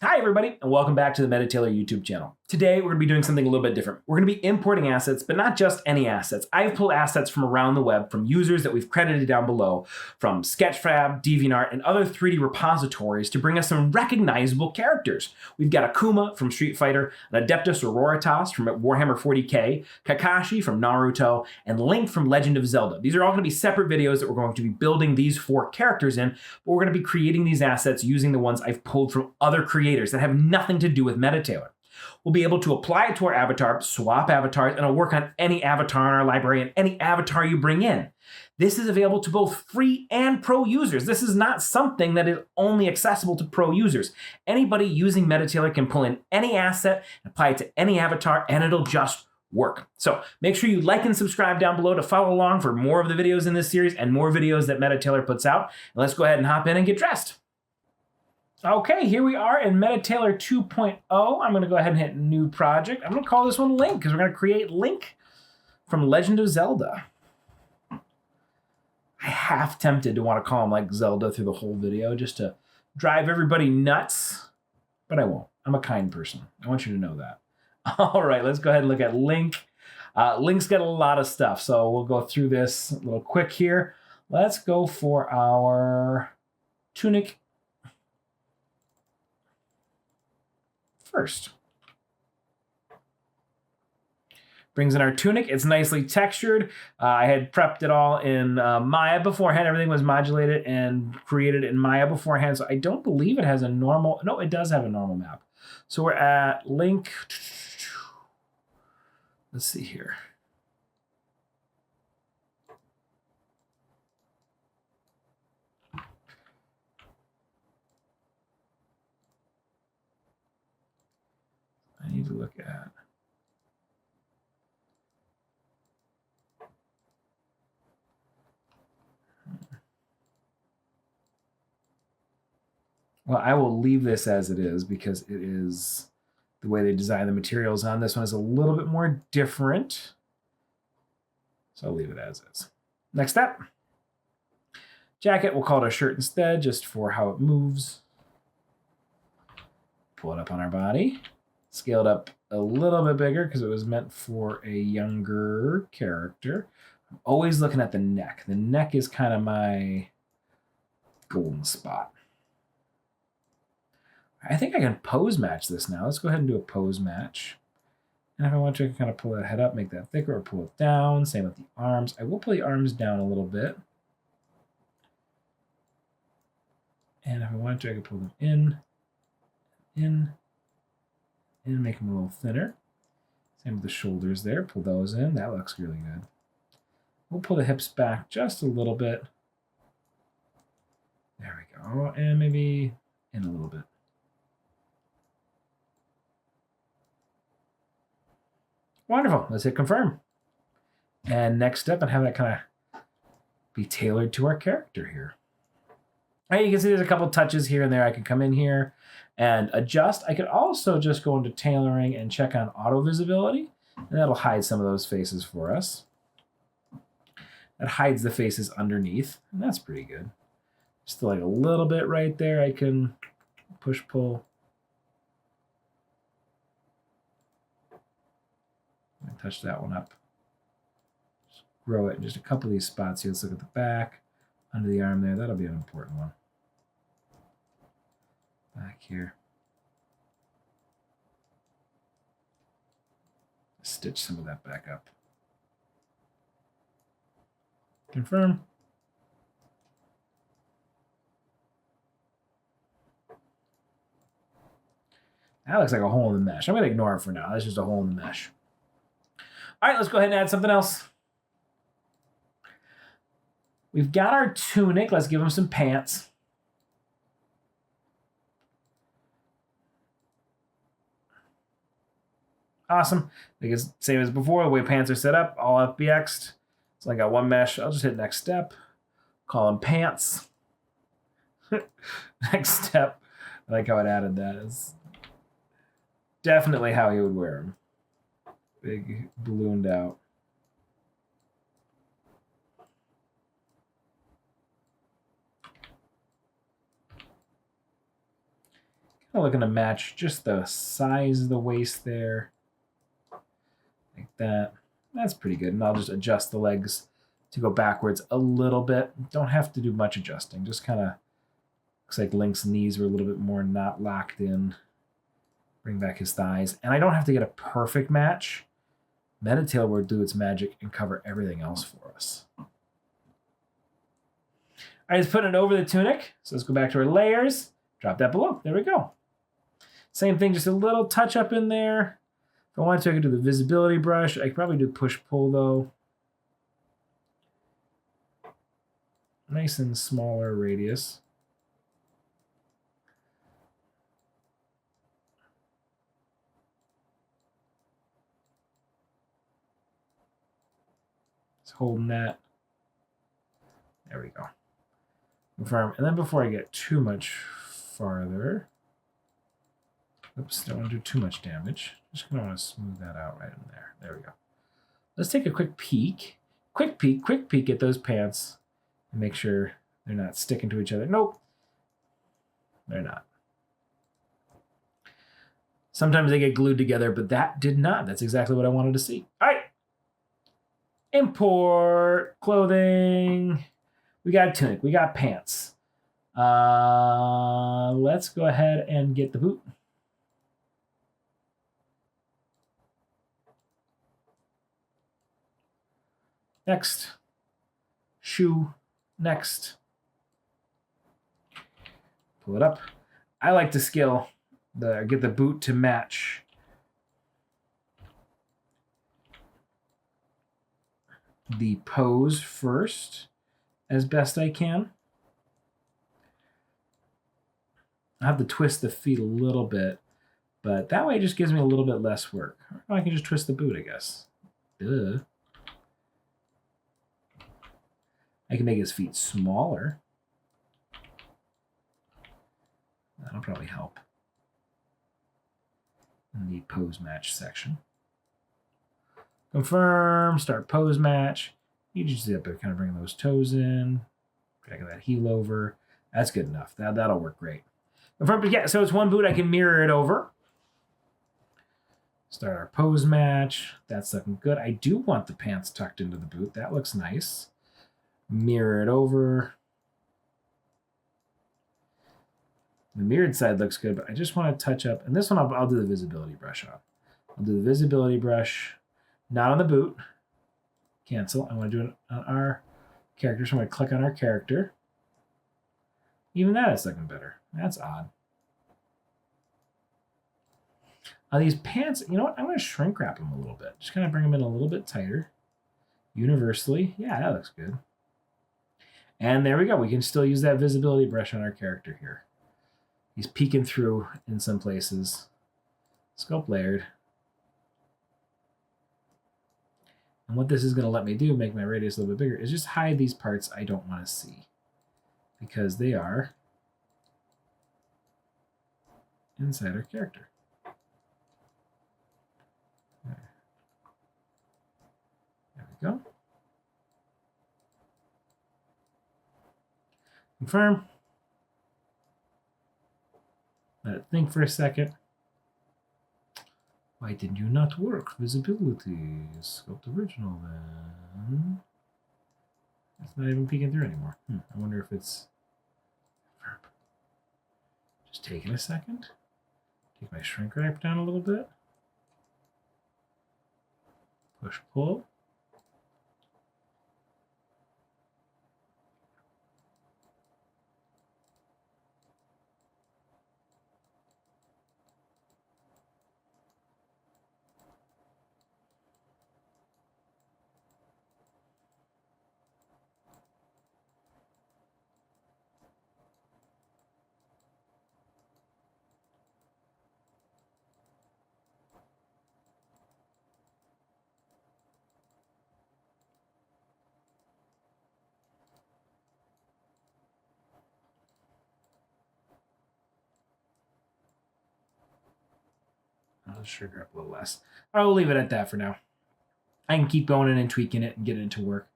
Hi everybody, and welcome back to the MetaTailor YouTube channel. Today we're going to be doing something a little bit different. We're going to be importing assets, but not just any assets. I've pulled assets from around the web, from users that we've credited down below, from Sketchfab, DeviantArt, and other 3D repositories to bring us some recognizable characters. We've got Akuma from Street Fighter, an Adeptus Auroritas from Warhammer 40k, Kakashi from Naruto, and Link from Legend of Zelda. These are all going to be separate videos that we're going to be building these 4 characters in, but we're going to be creating these assets using the ones I've pulled from other creators that have nothing to do with MetaTailor. We'll be able to apply it to our avatar, swap avatars, and it'll work on any avatar in our library and any avatar you bring in. This is available to both free and pro users. This is not something that is only accessible to pro users. Anybody using MetaTailor can pull in any asset, apply it to any avatar, and it'll just work. So make sure you like and subscribe down below to follow along for more of the videos in this series and more videos that MetaTailor puts out. And let's go ahead and hop in and get dressed. Okay, here we are in MetaTailor 2.0. I'm going to go ahead and hit New Project. I'm going to call this one Link because we're going to create Link from Legend of Zelda. I half tempted to want to call him like Zelda through the whole video just to drive everybody nuts, but I won't. I'm a kind person. I want you to know that. All right, let's go ahead and look at Link. Link's got a lot of stuff, so we'll go through this a little quick here. Let's go for our Tunic first. Brings in our Tunic. It's nicely textured. I had prepped it all in Maya beforehand. Everything was modulated and created in Maya beforehand, so I don't believe it has a normal... No, it does have a normal map. So we're at Link... Let's see here. I need to look at... Well, I will leave this as it is because it is the way they design the materials on this one is a little bit more different. So I'll leave it as is. Next up, jacket, we'll call it a shirt instead, just for how it moves. Pull it up on our body. Scaled up a little bit bigger because it was meant for a younger character. I'm always looking at the neck. The neck is kind of my golden spot. I think I can pose match this now. Let's go ahead and do a pose match. And if I want to, I can kind of pull that head up, make that thicker, or pull it down. Same with the arms. I will pull the arms down a little bit. And if I want to, I can pull them in, and make them a little thinner. Same with the shoulders there. Pull those in. That looks really good. We'll pull the hips back just a little bit. There we go. And maybe in a little bit. Wonderful. Let's hit confirm. And next up, and have that kind of be tailored to our character here. All right, you can see there's a couple touches here and there. I can come in here and adjust. I could also just go into tailoring and check on auto visibility, and that'll hide some of those faces for us. That hides the faces underneath, and that's pretty good. Just like a little bit right there, I can push, pull. Touch that one up. Just grow it in just a couple of these spots here. Let's look at the back, under the arm there. That'll be an important one. Back here. Stitch some of that back up. Confirm. That looks like a hole in the mesh. I'm going to ignore it for now. That's just a hole in the mesh. All right, let's go ahead and add something else. We've got our Tunic. Let's give him some pants. Awesome. I guess same as before, the way pants are set up, all FBX'd. So I got one mesh. I'll just hit next step. Call them pants. Next step. I like how it added that. It's definitely how he would wear them. Big ballooned out. I'm looking to match just the size of the waist there. Like that. That's pretty good. And I'll just adjust the legs to go backwards a little bit. Don't have to do much adjusting. Just kind of looks like Link's knees were a little bit more not locked in. Bring back his thighs. And I don't have to get a perfect match. MetaTailor will do its magic and cover everything else for us. I just put it over the tunic. So let's go back to our layers. Drop that below. There we go. Same thing, just a little touch up in there. If I wanted to, I could do the visibility brush. I could probably do push-pull, though. Nice and smaller radius. Just holding that. There we go. Confirm. And then before I get too much farther, oops, don't want to do too much damage. Just gonna want to smooth that out right in there. There we go. Let's take a quick peek. Quick peek at those pants and make sure they're not sticking to each other. Nope. They're not. Sometimes they get glued together, but that did not. That's exactly what I wanted to see. All right. Import clothing. We got a tunic. We got pants. Let's go ahead and get the boot. Next. Shoe. Next. Pull it up. I like to scale get the boot to match the pose first as best I can. I have to twist the feet a little bit, but that way it just gives me a little bit less work. Or I can just twist the boot, I guess. Duh. I can make his feet smaller. That'll probably help in the pose match section. Confirm, start pose match. You just zip it, kind of bring those toes in, drag that heel over. That's good enough. That'll work great. Confirm, but yeah, so it's one boot. I can mirror it over. Start our pose match. That's looking good. I do want the pants tucked into the boot. That looks nice. Mirror it over. The mirrored side looks good, but I just want to touch up. And this one, I'll do the visibility brush on. I'll do the visibility brush, not on the boot. Cancel. I want to do it on our character. So I'm going to click on our character. Even that is looking better. That's odd. These pants, you know what? I'm going to shrink wrap them a little bit. Just kind of bring them in a little bit tighter. Universally. Yeah, that looks good. And there we go. We can still use that visibility brush on our character here. He's peeking through in some places. Sculpt layered. And what this is going to let me do, make my radius a little bit bigger, is just hide these parts I don't want to see. Because they are inside our character. There we go. Confirm. Let it think for a second. Why did you not work? Visibility. Sculpt original then. It's not even peeking through anymore. I wonder if it's just taking a second. Take my shrink wrap down a little bit. Push pull. I'll sugar up a little less. I'll leave it at that for now. I can keep going in and tweaking it and getting it to work.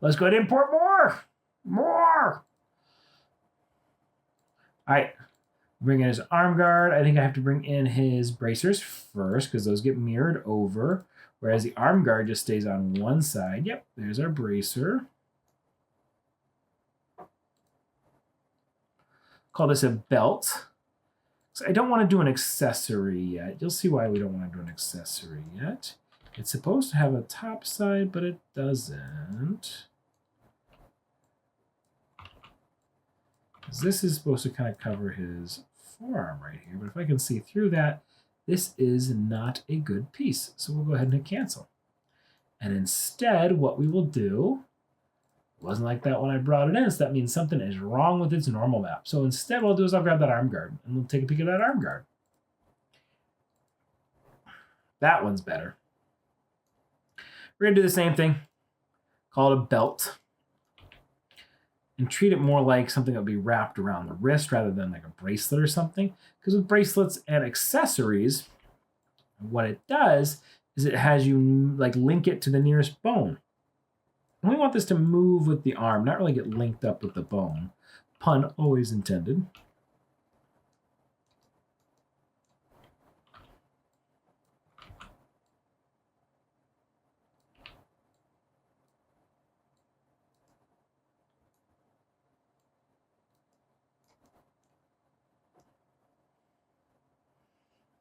Let's go ahead and import more. More. All right. Bring in his arm guard. I think I have to bring in his bracers first because those get mirrored over, whereas the arm guard just stays on one side. Yep, there's our bracer. Call this a belt. So I don't want to do an accessory yet. You'll see why we don't want to do an accessory yet. It's supposed to have a top side, but it doesn't. This is supposed to kind of cover his forearm right here, but if I can see through that, this is not a good piece. So we'll go ahead and hit cancel. And instead, what we will do, it wasn't like that when I brought it in, so that means something is wrong with its normal map. So instead, what I'll do is I'll grab that arm guard, and we'll take a peek at that arm guard. That one's better. We're going to do the same thing, call it a belt, and treat it more like something that would be wrapped around the wrist rather than like a bracelet or something. Because with bracelets and accessories, what it does is it has you like link it to the nearest bone. And we want this to move with the arm, not really get linked up with the bone. Pun always intended.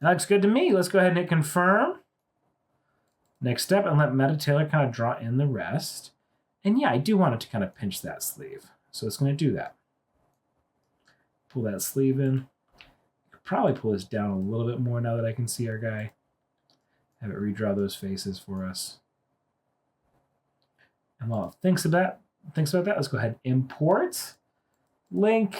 That looks good to me. Let's go ahead and hit confirm. Next step, and let MetaTailor kind of draw in the rest. And yeah, I do want it to kind of pinch that sleeve. So it's going to do that. Pull that sleeve in. Could probably pull this down a little bit more now that I can see our guy. Have it redraw those faces for us. And while it thinks about that, let's go ahead and import. Link.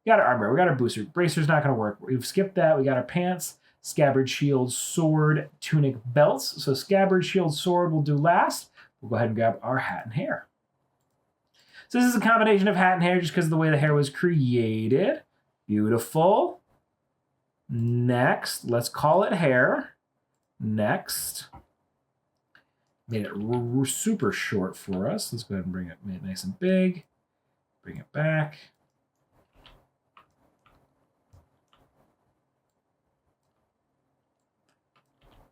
We got our armor, we got our booster. Bracer's not going to work. We've skipped that. We got our pants, scabbard, shield, sword, tunic, belts. So scabbard, shield, sword will do last. We'll go ahead and grab our hat and hair. So this is a combination of hat and hair just because of the way the hair was created. Beautiful. Next, let's call it hair. Next. Made it super short for us. Let's go ahead and make it nice and big. Bring it back.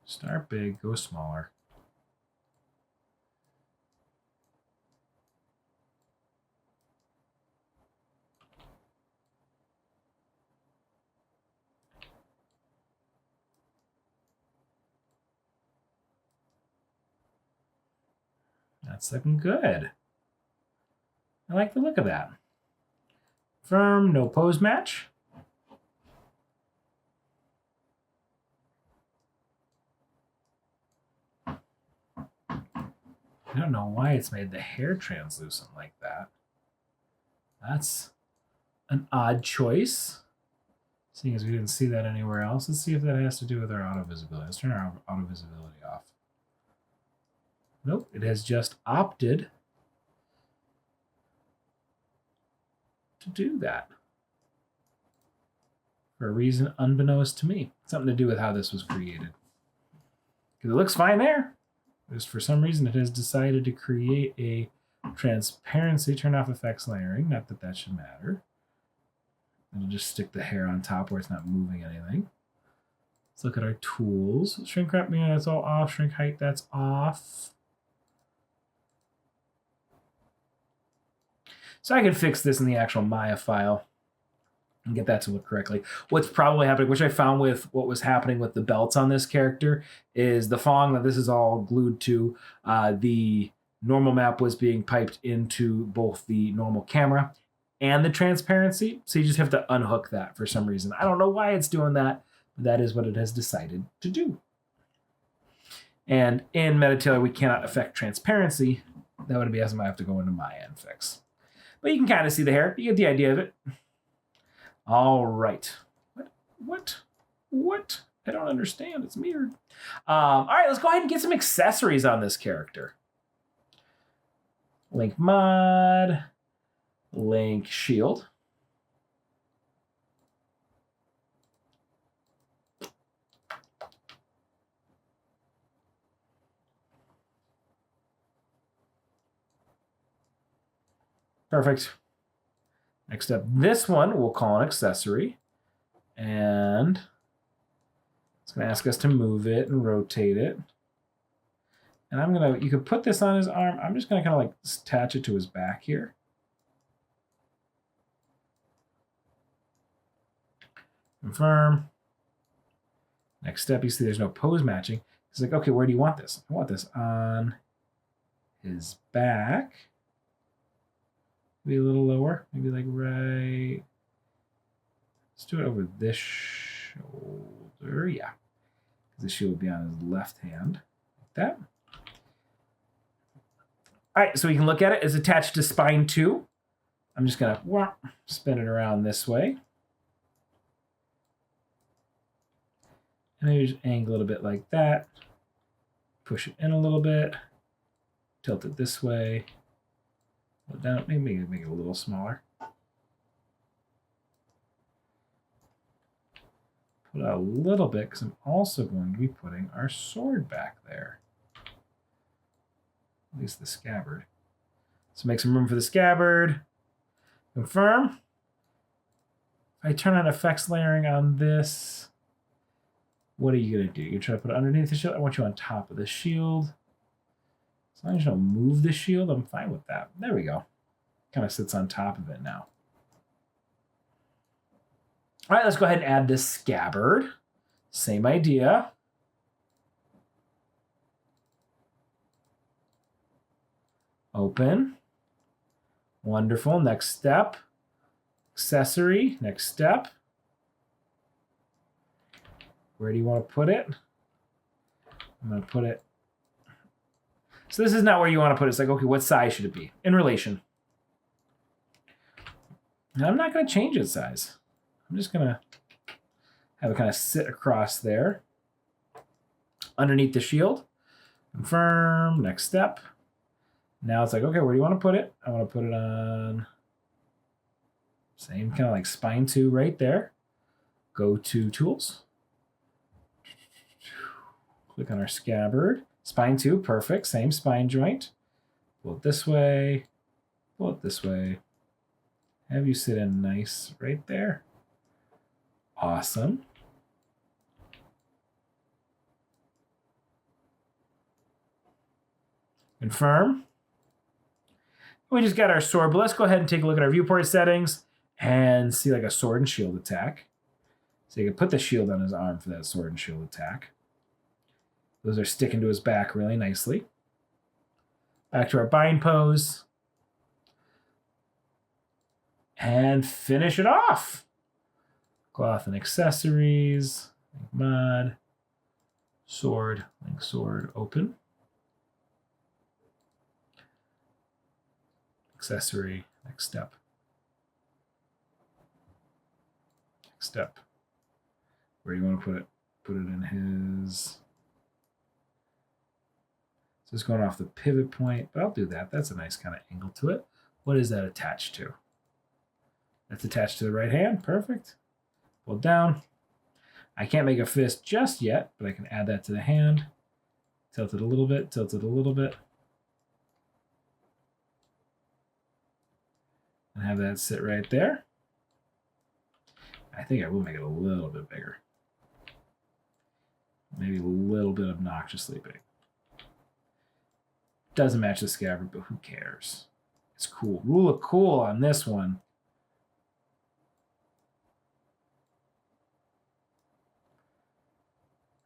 Start big, go smaller. That's looking good. I like the look of that. Firm, no pose match. I don't know why it's made the hair translucent like that. That's an odd choice, seeing as we didn't see that anywhere else. Let's see if that has to do with our auto visibility. Let's turn our auto visibility off. Nope, it has just opted to do that for a reason unbeknownst to me. Something to do with how this was created. Because it looks fine there. Just for some reason, it has decided to create a transparency, turn off effects layering. Not that that should matter. It'll just stick the hair on top where it's not moving anything. Let's look at our tools. Shrink wrap, yeah, that's all off. Shrink height, that's off. So I can fix this in the actual Maya file and get that to look correctly. What's probably happening, which I found with what was happening with the belts on this character, is the Fong that this is all glued to, the normal map was being piped into both the normal camera and the transparency. So you just have to unhook that for some reason. I don't know why it's doing that, but that is what it has decided to do. And in MetaTailor, we cannot affect transparency. That would be something I have to go into Maya and fix. But you can kind of see the hair. You get the idea of it. All right. What? I don't understand. It's mirrored. All right, let's go ahead and get some accessories on this character. Link mod. Link shield. Perfect. Next up, this one we'll call an accessory. And it's going to ask us to move it and rotate it. And you could put this on his arm. I'm just going to kind of like attach it to his back here. Confirm. Next step, you see there's no pose matching. He's like, okay, where do you want this? I want this on his back. Maybe a little lower. Maybe like right. Let's do it over this shoulder. Yeah. The shoe would be on his left hand. Like that. All right, so we can look at it. It's attached to spine 2. I'm just going to spin it around this way. And maybe just angle it a bit like that. Push it in a little bit. Tilt it this way. Put it down. Maybe make it a little smaller. Put out a little bit because I'm also going to be putting our sword back there. At least the scabbard. So make some room for the scabbard. Confirm. If I turn on effects layering on this, what are you going to do? You're trying to put it underneath the shield? I want you on top of the shield. As long as you don't move the shield, I'm fine with that. There we go. Kind of sits on top of it now. All right, let's go ahead and add this scabbard. Same idea. Open. Wonderful. Next step. Accessory. Next step. Where do you want to put it? I'm going to put it. So this is not where you want to put it. It's like, okay, what size should it be? In relation. Now I'm not going to change its size. I'm just going to have it kind of sit across there. Underneath the shield. Confirm. Next step. Now it's like, okay, where do you want to put it? I want to put it on same kind of like spine 2 right there. Go to tools. Click on our scabbard. Spine 2, perfect. Same spine joint. Pull it this way. Pull it this way. Have you sit in nice right there. Awesome. Confirm. We just got our sword, but let's go ahead and take a look at our viewport settings and see like a sword and shield attack. So you can put the shield on his arm for that sword and shield attack. Those are sticking to his back really nicely. Back to our bind pose. And finish it off. Cloth and accessories. Link mod. Sword. Link sword. Open. Accessory. Next step. Next step. Where do you want to put it? Put it in his... So it's going off the pivot point, but I'll do that. That's a nice kind of angle to it. What is that attached to? That's attached to the right hand. Perfect. Pull down. I can't make a fist just yet, but I can add that to the hand. Tilt it a little bit. Tilt it a little bit. And have that sit right there. I think I will make it a little bit bigger. Maybe a little bit obnoxiously big. Doesn't match the scabbard, but who cares? It's cool. Rule of cool on this one.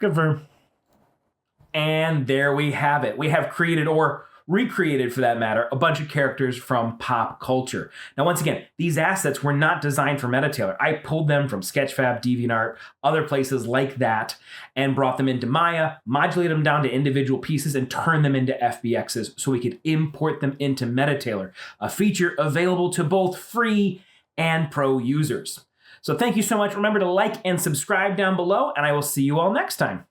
Confirm. And there we have it. We have created, or recreated for that matter, a bunch of characters from pop culture. Now, once again, these assets were not designed for MetaTailor. I pulled them from Sketchfab, DeviantArt, other places like that, and brought them into Maya, modulated them down to individual pieces, and turned them into FBXs so we could import them into MetaTailor, a feature available to both free and pro users. So thank you so much. Remember to like and subscribe down below, and I will see you all next time.